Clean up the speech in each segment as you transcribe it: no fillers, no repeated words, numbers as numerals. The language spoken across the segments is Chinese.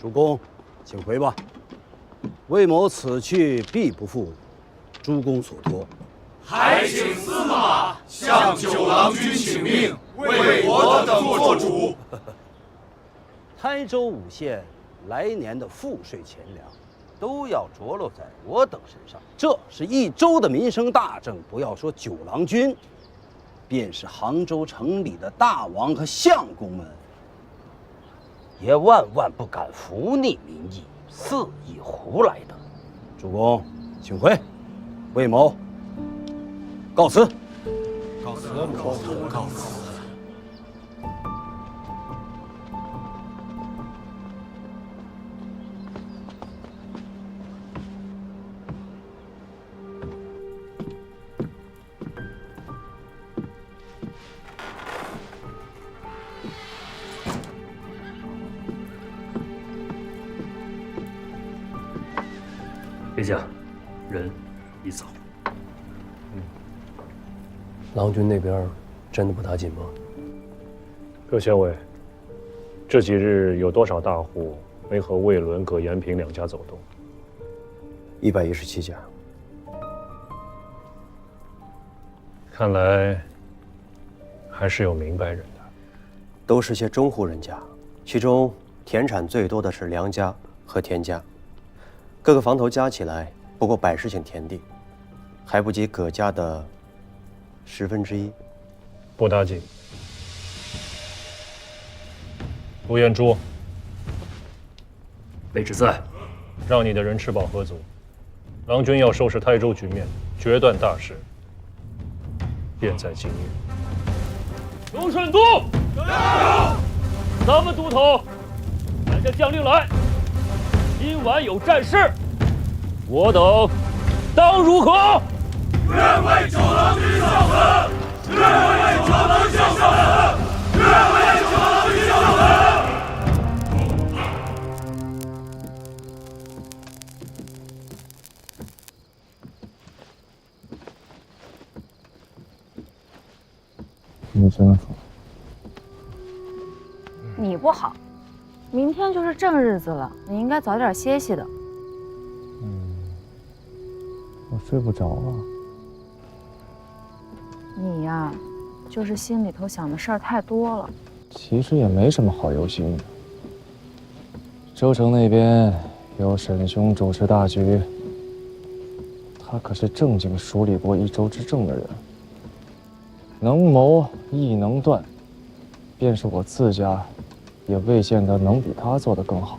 主公，请回吧。魏某此去必不负诸公所托。还请司马向九郎君请命，为我等做主。台州5县来年的赋税钱粮，都要着落在我等身上。这是一州的民生大政，不要说九郎君，便是杭州城里的大王和相公们，也万万不敢服逆民意，肆意胡来的。主公，请回。魏某告辞。告辞。陛下，人已走。郎君那边真的不打紧吗？各县尉，这几日有多少大户没和魏伦、葛延平两家走动？117家。看来还是有明白人的。都是些中户人家，其中田产最多的是梁家和田家，各个房头加起来不过100石顷田地，还不及葛家的1/10。不打紧。陆彦珠，卑职在。让你的人吃饱喝足。郎君要收拾台州局面，决断大事，便在今日。龙顺都，加油！咱们都头，赶下将令来。今晚有战事，我等当如何？愿为九郎君效狠！愿为九郎君效狠！愿为九郎君效狠！你真好。你不好，明天就是正日子了，你应该早点歇息的。我睡不着啊。你呀，就是心里头想的事儿太多了。其实也没什么好忧心的。州城那边有沈兄主持大局，他可是正经梳理过一州之政的人，能谋亦能断，便是我自家，也未见得能比他做得更好。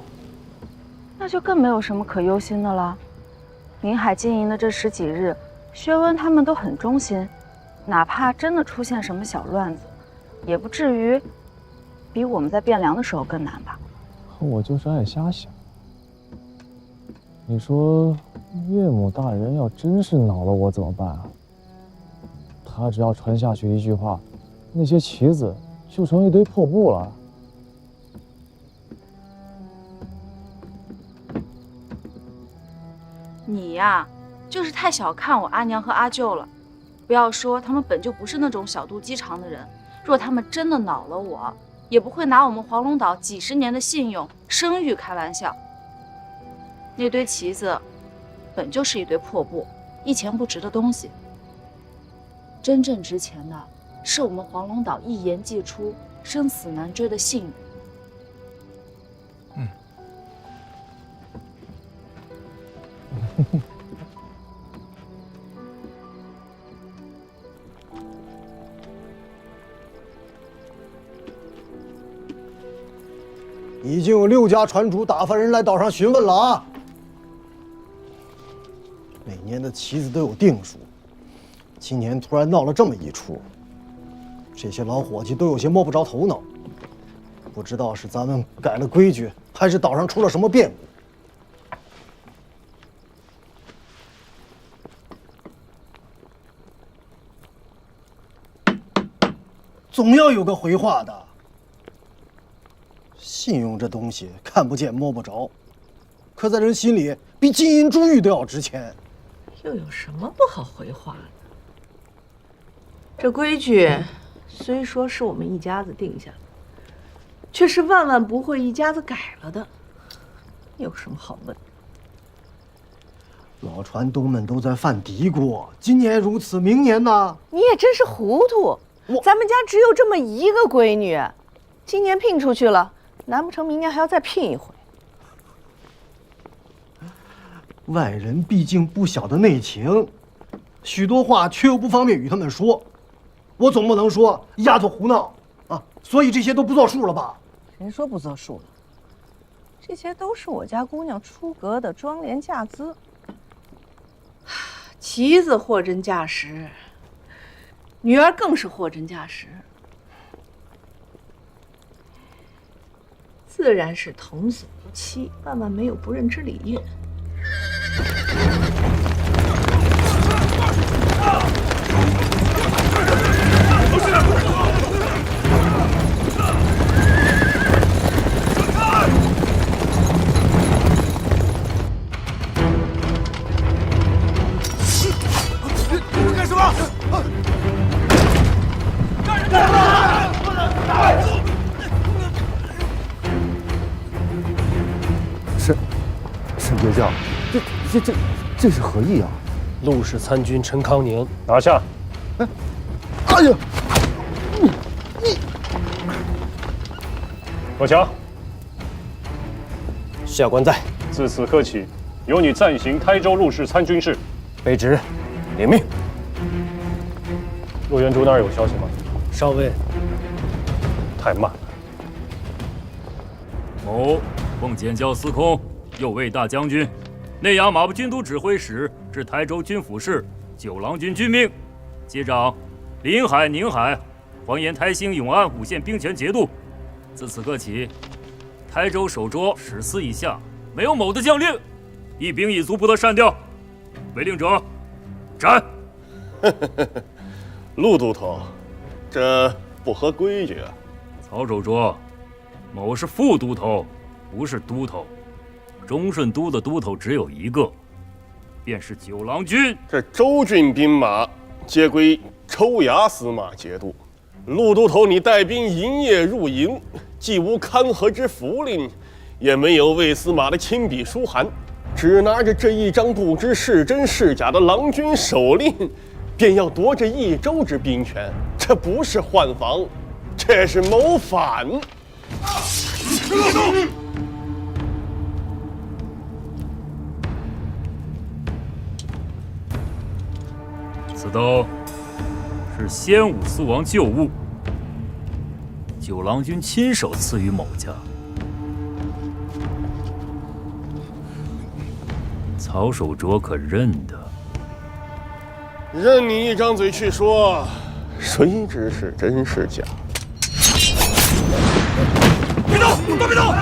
那就更没有什么可忧心的了。宁海经营的这10几日，薛温他们都很忠心，哪怕真的出现什么小乱子，也不至于比我们在汴梁的时候更难吧？可我就是爱瞎想。你说岳母大人要真是恼了我怎么办啊？他只要传下去一句话，那些棋子就成一堆破布了。你呀，就是太小看我阿娘和阿舅了。不要说他们本就不是那种小肚鸡肠的人，若他们真的恼了我，也不会拿我们黄龙岛几10年的信用、声誉开玩笑。那堆棋子本就是一堆破布，一钱不值的东西。真正值钱的是我们黄龙岛一言既出、生死难追的信誉。已经有6家船主打发人来岛上询问了啊。每年的棋子都有定数，今年突然闹了这么一出，这些老伙计都有些摸不着头脑，不知道是咱们改了规矩，还是岛上出了什么变故。总要有个回话的。信用这东西看不见摸不着，可在人心里比金银珠玉都要值钱。又有什么不好回话的？这规矩虽说是我们一家子定下的，却是万万不会一家子改了的。有什么好问？老船东们都在犯嘀咕，今年如此，明年呢？你也真是糊涂！咱们家只有这么一个闺女，今年聘出去了，难不成明年还要再聘一回？外人毕竟不晓得内情，许多话却又不方便与他们说。我总不能说丫头胡闹啊，所以这些都不作数了吧？谁说不作数了？这些都是我家姑娘出阁的妆奁嫁资。妻子货真价实，女儿更是货真价实，自然是童叟无欺，万万没有不认之理。干什么？沈别将，这是何意啊？陆氏参军陈康宁，拿下！哎呀，你，罗强，下官在。自此刻起，由你暂行台州陆氏参军事。卑职领命。陆元竹那儿有消息吗？少尉，太慢了。某奉检校司空、右卫大将军、内阳马步军都指挥使至台州军府事九郎军军命，接掌临海、宁海、黄岩、台兴、永安5县兵权节度。自此刻起，台州守捉10司以下没有某的将令，一兵一卒不得擅调。违令者，斩！陆都头，这不合规矩啊！曹守卓，某是副都头，不是都头。忠顺都的都头只有一个，便是九郎军。这州郡兵马皆归抽牙司马节度。陆都头，你带兵营夜入营，既无勘核之符令，也没有卫司马的亲笔书函，只拿着这一张不知是真是假的郎君手令，便要夺这一州之兵权，这不是换防，这是谋反。此刀是先武四王旧物，九郎君亲手赐予某家。曹守卓可认得？任你一张嘴去说，谁知是真是假？别动，都别动！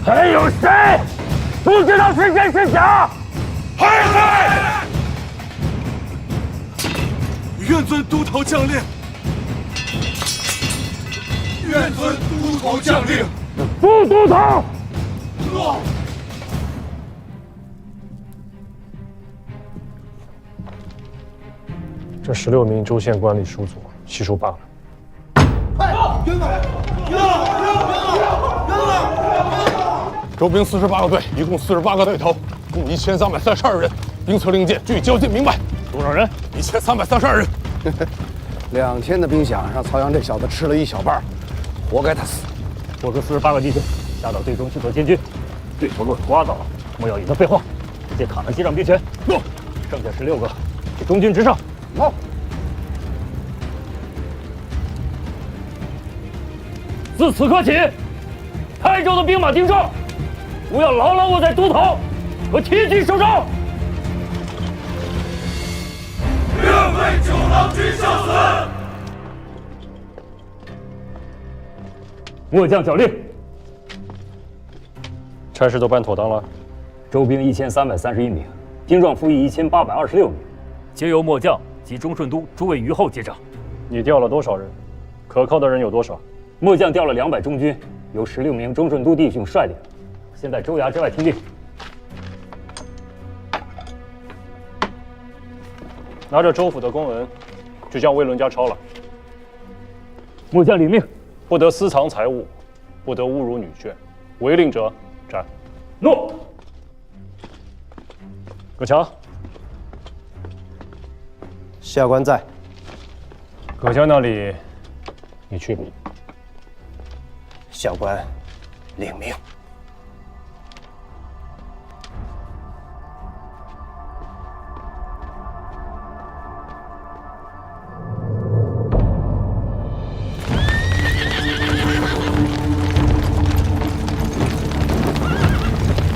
还有谁不知道是真是假？还在！愿遵都头将令。愿遵都头将令。副都头。诺。这16名州县官吏属左，悉数罢了。州兵48个队，一共48个队头，共1332人，兵策令箭俱交进明白。多少人？1332人。2天的兵饷让曹阳这小子吃了一小半，活该他死。我和48个弟兄下到队中去做监军，对头若是瓜枣，莫要以他废话，直接砍了击掌兵权。诺。剩下16个给中军直上。好。自此刻起，台州的兵马丁壮，不要牢牢握在都头和铁骑手上。愿为九郎军效死。末将缴令。差事都办妥当了。州兵1331名，丁壮服役1826名，皆由末将及忠顺都诸位虞候接掌。你调了多少人？可靠的人有多少？末将调了200中军，由16名忠顺都弟兄率领，现在州衙之外听令。拿着州府的公文，去将魏伦家抄了。末将领命。不得私藏财物，不得侮辱女眷，违令者斩。诺。葛强，下官在。葛家那里，你去吧。下官领命。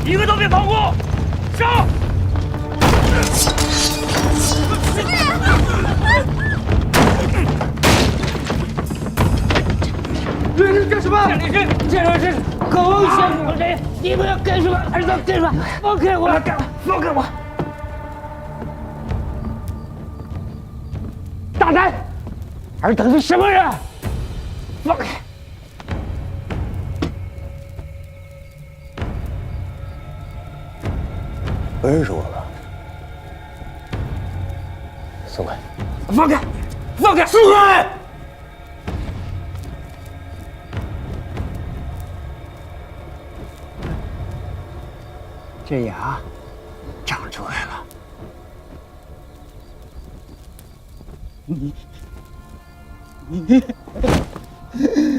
一个都别放过！上！这是干什么？这是狗血不谁？你们要干什么？儿子，干什么？放开我！放开我！大胆！尔等是什么人？放开！不认识我了，松开！放开！放开！松开！这牙长出来了。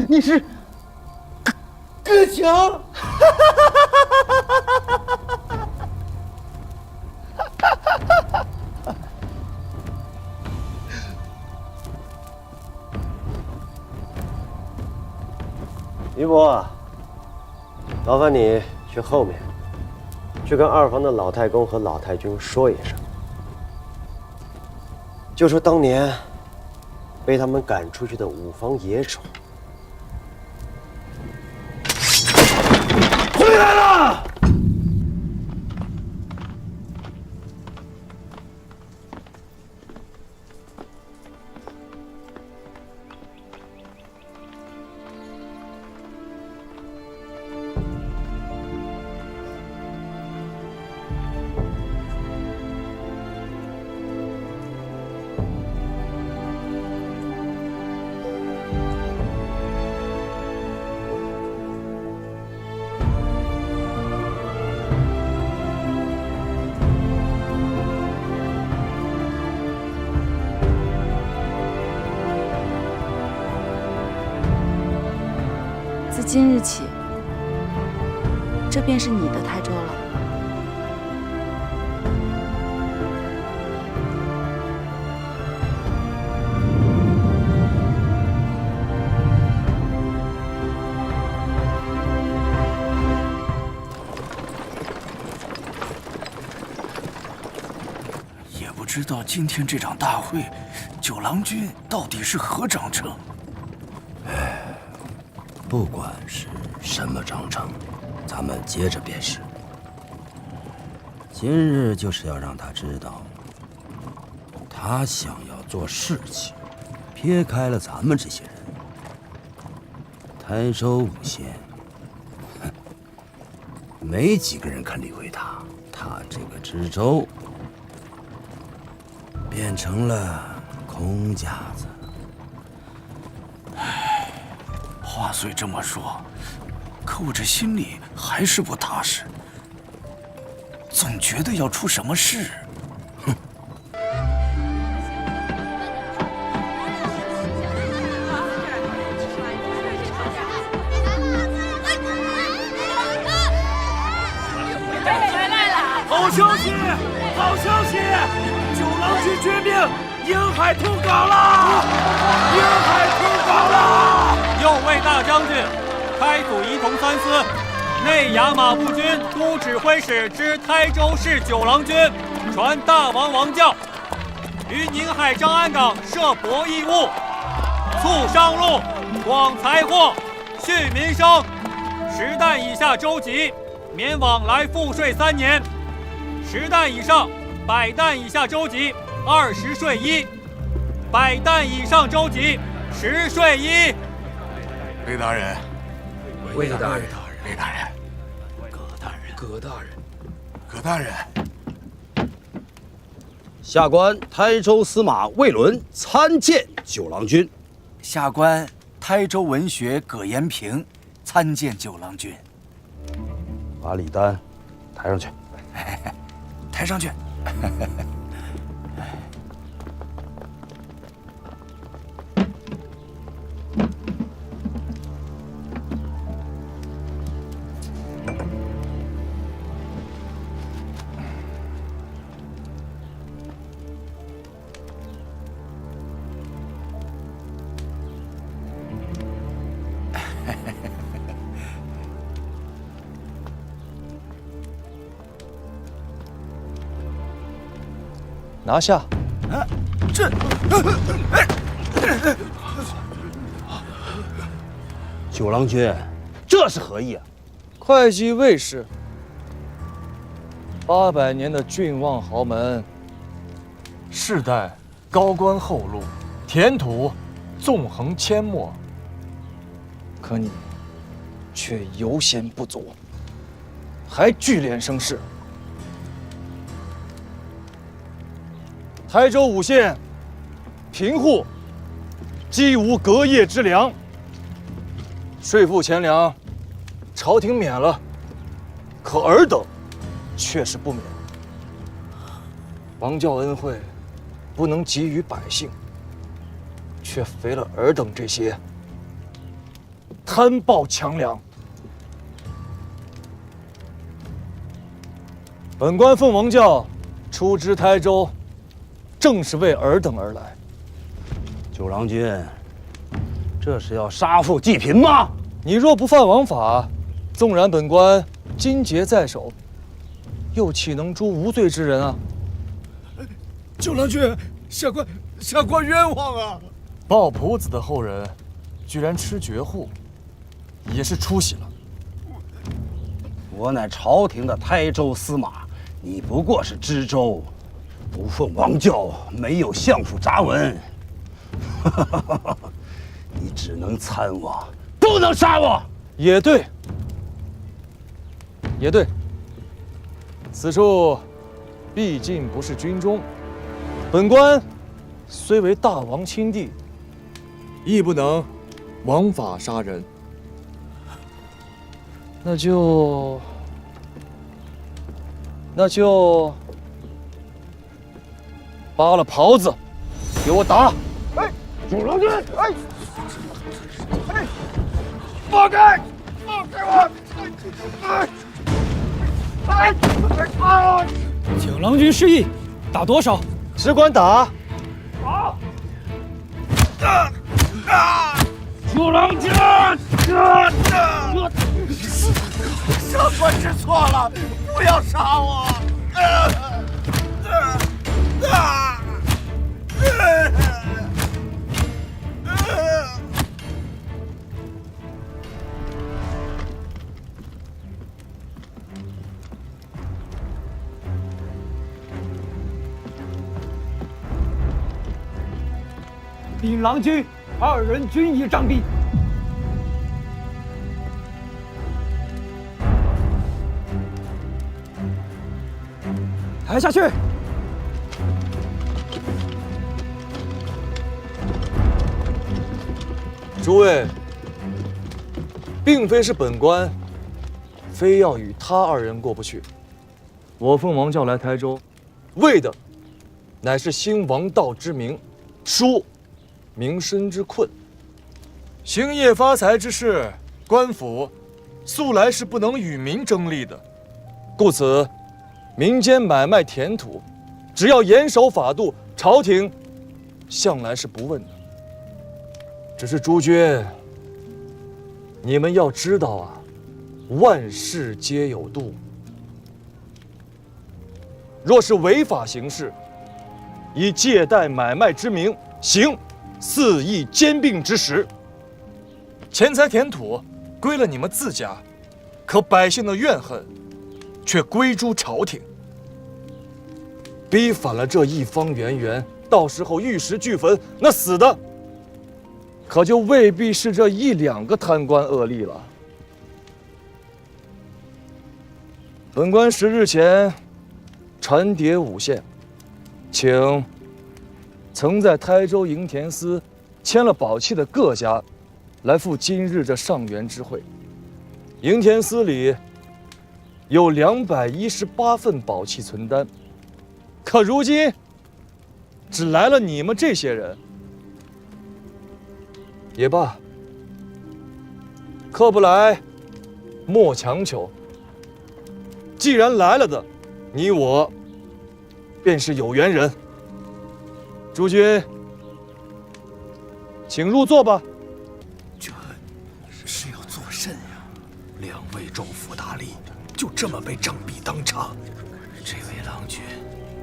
你是葛强？于伯，麻烦你去后面，去跟二房的老太公和老太君说一声，就说当年被他们赶出去的五房野种回来了。自今日起，这便是你的台州了。也不知道今天这场大会，九郎君到底是何章程？不管是什么章程，咱们接着便是。今日就是要让他知道，他想要做事情，撇开了咱们这些人，台州五县，没几个人肯理会他。他这个知州变成了空架子。话虽这么说，可我这心里还是不踏实，总觉得要出什么事。哼！好消息！好消息！九郎君绝命，瀛海通港了！瀛海通港了！右卫大将军，开祖仪同三司，内衙马步军都指挥使之台州市九郎军，传大王王教，于宁海张安港设博弈物，促商路，广财货，恤民生，10担以下州籍免往来赋税3年，10担以上、100担以下州籍20税1，100担以上州籍10税1。雷大人，魏大人，雷大人，葛大人，葛大人，葛大人，下官台州司马魏伦参见九郎君。下官台州文学葛延平参见九郎君。把礼单抬上去。抬上去。拿下！九郎君，这是何意啊？会稽卫士800年的郡望豪门，世代高官厚禄，田土纵横阡陌，可你却犹嫌不足，还聚敛声势。台州5县贫户饥无隔夜之粮，税赋钱粮朝廷免了，可尔等却是不免。王教恩惠不能给予百姓，却肥了尔等这些贪暴强梁。本官奉王教出知台州，正是为尔等而来。九郎君，这是要杀富济贫吗？你若不犯王法，纵然本官金节在手，又岂能诛无罪之人啊？九郎君，下官冤枉啊！鲍仆子的后人居然吃绝户，也是出息了。我乃朝廷的台州司马，你不过是知州。不奉王教，没有相府札文，你只能参我，不能杀我。也对，也对。此处毕竟不是军中，本官虽为大王亲弟，亦不能枉法杀人。那就扒了袍子，给我打！哎，九郎君，放开！放开我！九郎君示意，打多少？只管打。好。九郎君，下官知错了，不要杀我！禀郎君，2人均已杖毙。抬下去。诸位，并非是本官非要与他2人过不去。我奉王教来台州，为的乃是兴王道之名，纾民生之困。兴业发财之事，官府素来是不能与民争利的，故此民间买卖田土，只要严守法度，朝廷向来是不问的。只是诸君，你们要知道啊，万事皆有度。若是违法行事，以借贷买卖之名行肆意兼并之实，钱财田土归了你们自家，可百姓的怨恨却归诸朝廷。逼反了这一方圆圆，到时候玉石俱焚，那死的可就未必是这1、2个贪官恶吏了。本官10日前传牒5县，请曾在台州营田司签了宝契的各家来赴今日这上元之会。营田司里有218份宝契存单，可如今只来了你们这些人。也罢，客不来，莫强求。既然来了的，你我便是有缘人。诸君，请入座吧。这是要做甚呀？2位州府大吏就这么被杖毙当场，这位郎君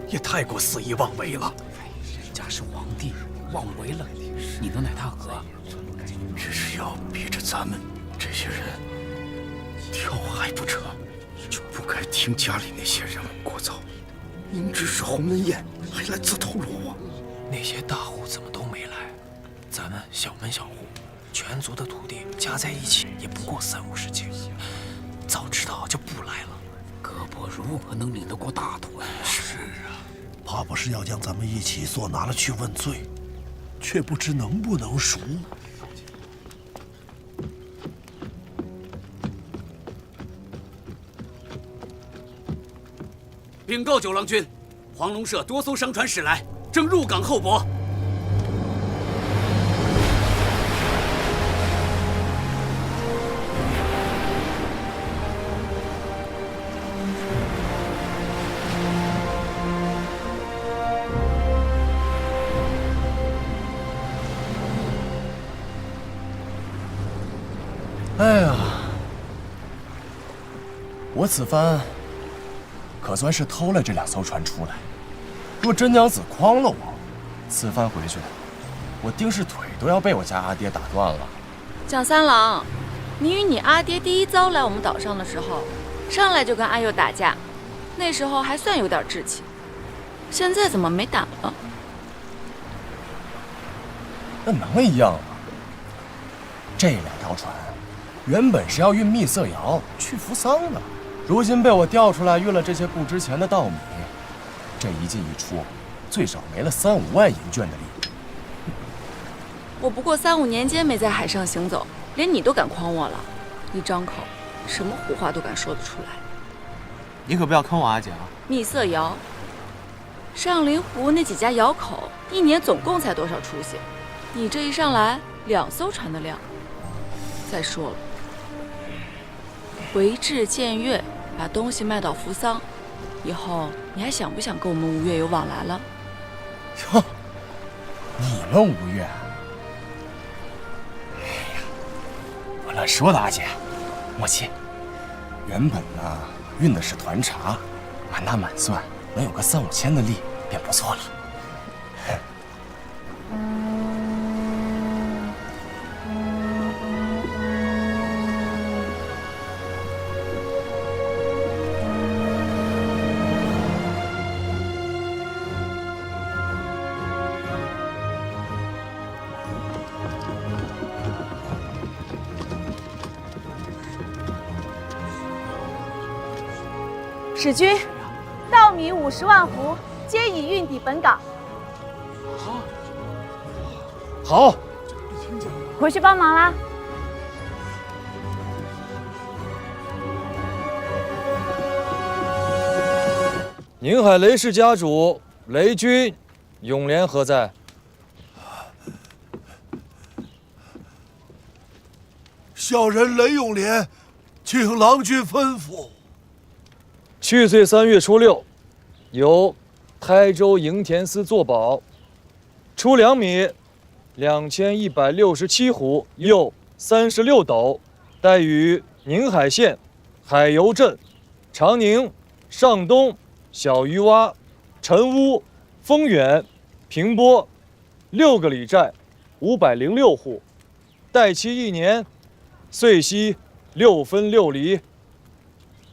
也太过肆意妄为了。人家是皇帝，妄为了，你能奈他何？这是要逼着咱们这些人跳海不成，就不该听家里那些人们聒噪。明知是鸿门宴，还来自投罗网。那些大户怎么都没来？咱们小门小户，全族的土地加在一起也不过30-50顷，早知道就不来了。葛伯如何能领得过大团？是啊，怕不是要将咱们一起所拿了去问罪，却不知能不能赎。禀告九郎君，黄龙社多艘商船驶来，正入港候泊。哎呀，我此番可算是偷了这2艘船出来。若真娘子诓了我，此番回去，我定是腿都要被我家阿爹打断了。蒋三郎，你与你阿爹第一遭来我们岛上的时候，上来就跟阿佑打架，那时候还算有点志气，现在怎么没胆了？那能一样吗？这2条船原本是要运蜜色窑去扶桑的，如今被我调出来运了这些不值钱的稻米，这一进一出，最少没了3-5万银绢的利。我不过3-5年间没在海上行走，连你都敢诓我了，一张口，什么胡话都敢说得出来。你可不要坑我阿姐啊！蜜色窑，上林湖那几家窑口，一年总共才多少出息？你这一上来，2艘船的量。再说了，回至建岳，把东西卖到扶桑，以后你还想不想跟我们吴越有往来了？哟，你们吴越？哎呀，我乱说的，阿姐，莫气。原本呢，运的是团茶，满打满算能有个3-5千的利，便不错了。使君，稻米50万斛，皆已运抵本港。好，回去帮忙啦。宁海雷氏家主雷军，永廉何在？小人雷永廉，请郎君吩咐。去岁3月初6，由台州营田司作保，出粮米2167斛，又36斗，带与宁海县海油镇、长宁、上东、小鱼洼、陈屋、丰远、平波6个里寨506户，待期1年，岁息6分6厘，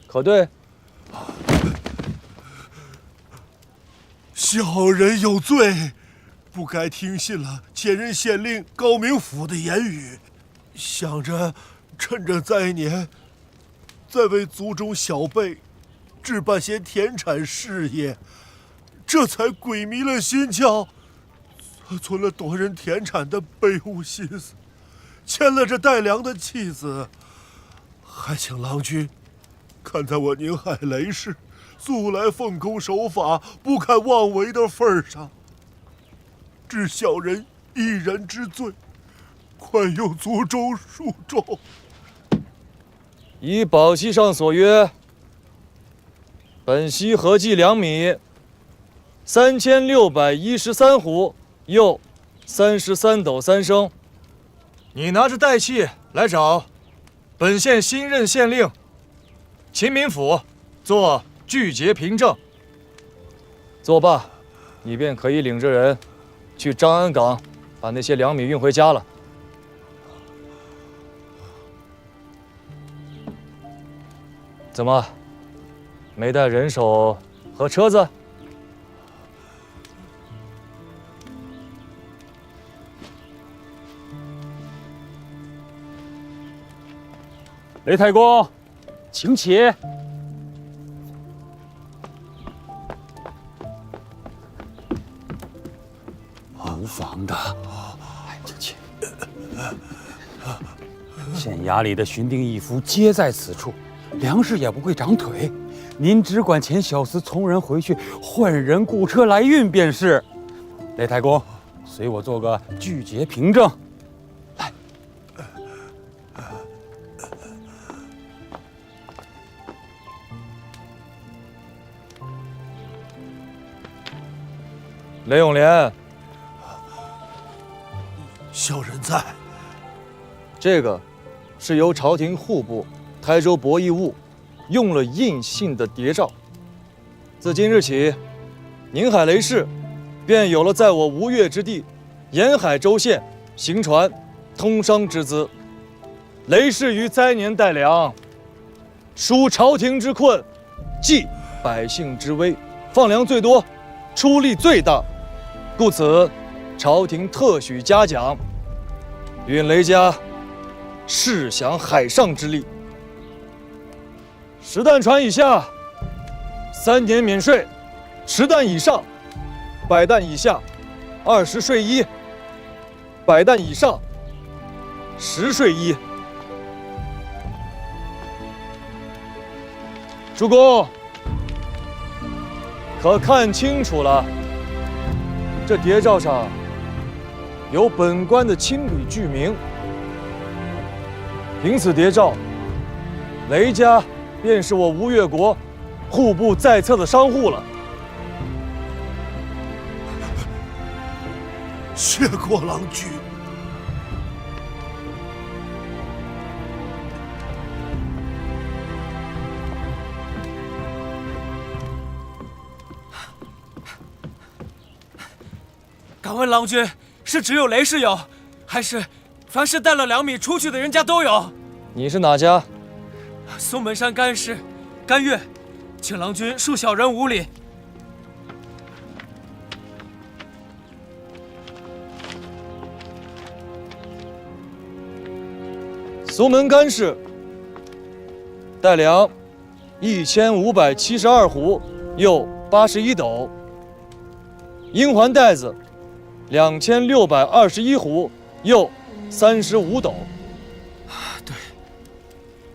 可对？小人有罪，不该听信了前任县令高明甫的言语，想着趁着灾年，再为族中小辈置办些田产事业，这才鬼迷了心窍，存了夺人田产的卑污心思，牵了这戴良的妻子，还请郎君看在我宁海雷氏素来奉公守法、不堪妄为的份上，治小人一人之罪，宽宥族中恕众。依宝契上所约，本溪合计粮米3613斛，又33斗3升。你拿着代契来找本县新任县令秦民府做具节凭证。作罢，你便可以领着人去张安港，把那些粮米运回家了。怎么，没带人手和车子？雷太公，请起。无妨的，请起。县衙里的巡定义夫皆在此处，粮食也不会长腿。您只管遣小厮从人回去，换人雇车来运便是。雷太公，随我做个具节凭证。来。雷永莲，小人在。这个是由朝廷户部台州博弈务用了印信的谍照。自今日起，宁海雷氏便有了在我吴越之地沿海州县行船通商之资。雷氏于灾年带粮，纾朝廷之困，济百姓之危，放粮最多，出力最大，故此朝廷特许嘉奖，允雷家试享海上之利。10担船以下3年免税，10担以上100担以下20税1，100担以上10税1。主公，可看清楚了，这谍照上有本官的亲笔具名。凭此谍照，雷家便是我吴越国户部在册的商户了。谢过郎君。敢问郎君，是只有雷氏有，还是凡是带了粮米出去的人家都有？你是哪家？松门山甘氏甘月，请郎君恕小人无礼。松门甘氏带粮1572斛，又81斗。阴环袋子2621斛，又35斗。对，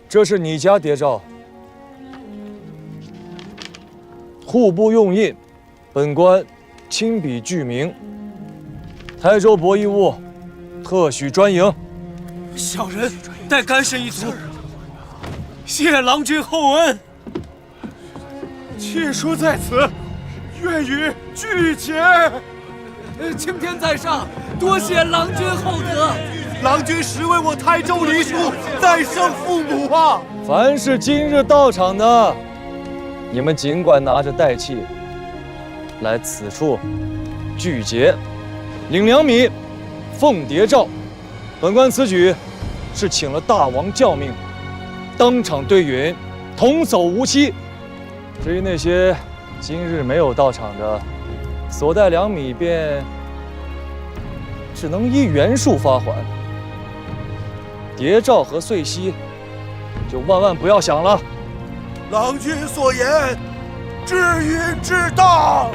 这是你家谍照，户部用印，本官亲笔具名。台州博弈务特许专营。小人代甘氏一族，谢郎君厚恩。契书在此，愿与具节。青天在上，多谢郎君厚德。郎君实为我台州黎庶再生父母啊！凡是今日到场的，你们尽管拿着代契来此处具节，领粮米，奉谍照。本官此举是请了大王教命，当场对允，童叟无欺。至于那些今日没有到场的，所带粮米便只能依原数发还。谍照和岁息就万万不要想了。郎君所言，至允至当。